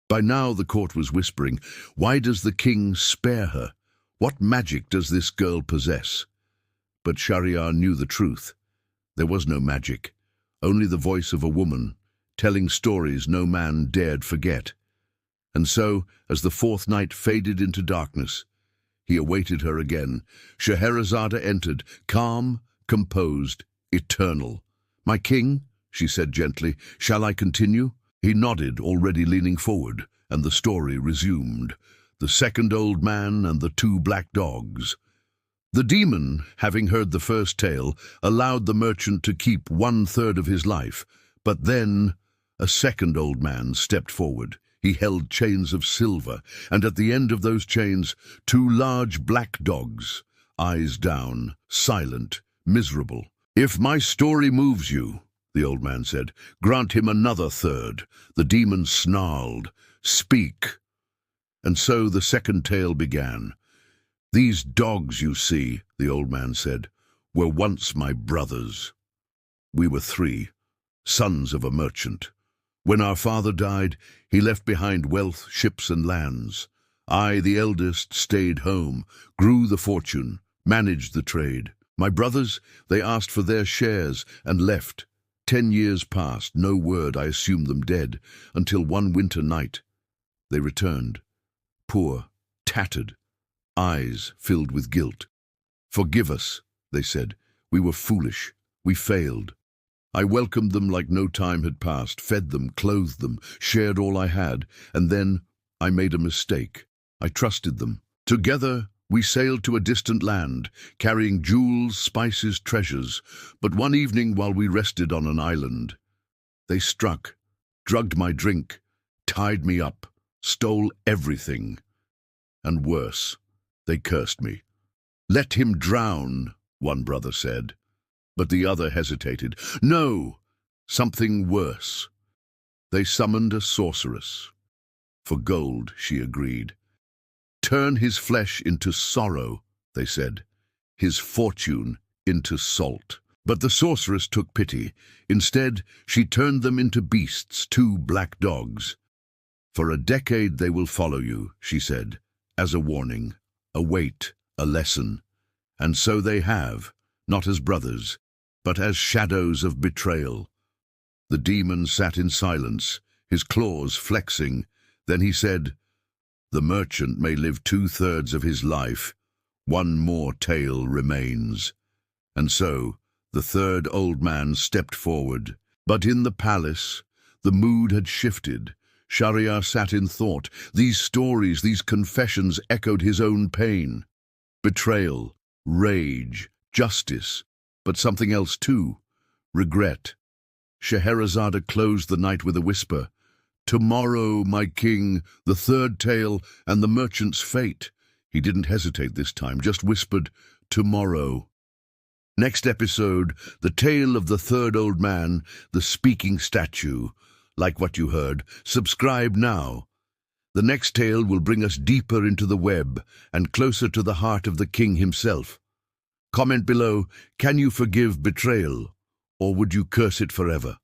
By now the court was whispering, "Why does the king spare her? What magic does this girl possess?" But Shahryar knew the truth. There was no magic, only the voice of a woman, telling stories no man dared forget. And so, as the fourth night faded into darkness, he awaited her again. Scheherazade entered, calm, composed, eternal. "My king," she said gently, "shall I continue?" He nodded, already leaning forward, and the story resumed. The second old man and the two black dogs. The demon, having heard the first tale, allowed the merchant to keep 1/3 of his life, but then a second old man stepped forward. He held chains of silver, and at the end of those chains, two large black dogs, eyes down, silent, miserable. "If my story moves you," the old man said, "grant him another third." The demon snarled, "Speak." And so the second tale began. "These dogs you see," the old man said, "were once my brothers. We were 3, sons of a merchant. When our father died, he left behind wealth, ships and lands. I, the eldest, stayed home, grew the fortune, managed the trade. My brothers, they asked for their shares and left. 10 years passed, no word, I assumed them dead, until one winter night they returned, poor, tattered, eyes filled with guilt. 'Forgive us,' they said. 'We were foolish. We failed.' I welcomed them like no time had passed, fed them, clothed them, shared all I had, and then I made a mistake. I trusted them. Together we sailed to a distant land, carrying jewels, spices, treasures. But one evening while we rested on an island, they struck, drugged my drink, tied me up, stole everything. And worse, they cursed me. 'Let him drown,' one brother said. But the other hesitated. 'No, something worse.' They summoned a sorceress. 'For gold,' she agreed. 'Turn his flesh into sorrow,' they said, 'his fortune into salt.' But the sorceress took pity. Instead, she turned them into beasts, 2 black dogs. 'For a decade they will follow you,' she said, as a warning, a weight, a lesson. And so they have, not as brothers, but as shadows of betrayal." The demon sat in silence, his claws flexing. Then he said, "The merchant may live 2/3 of his life. One more tale remains." And so the third old man stepped forward. But in the palace, the mood had shifted. Shahryar sat in thought. These stories, these confessions echoed his own pain. Betrayal, rage, justice, but something else too, regret. Scheherazade closed the night with a whisper. "Tomorrow, my king, the third tale and the merchant's fate." He didn't hesitate this time, just whispered, "Tomorrow." Next episode, the tale of the third old man, the speaking statue. Like what you heard, subscribe now. The next tale will bring us deeper into the web and closer to the heart of the king himself. Comment below, can you forgive betrayal, or would you curse it forever?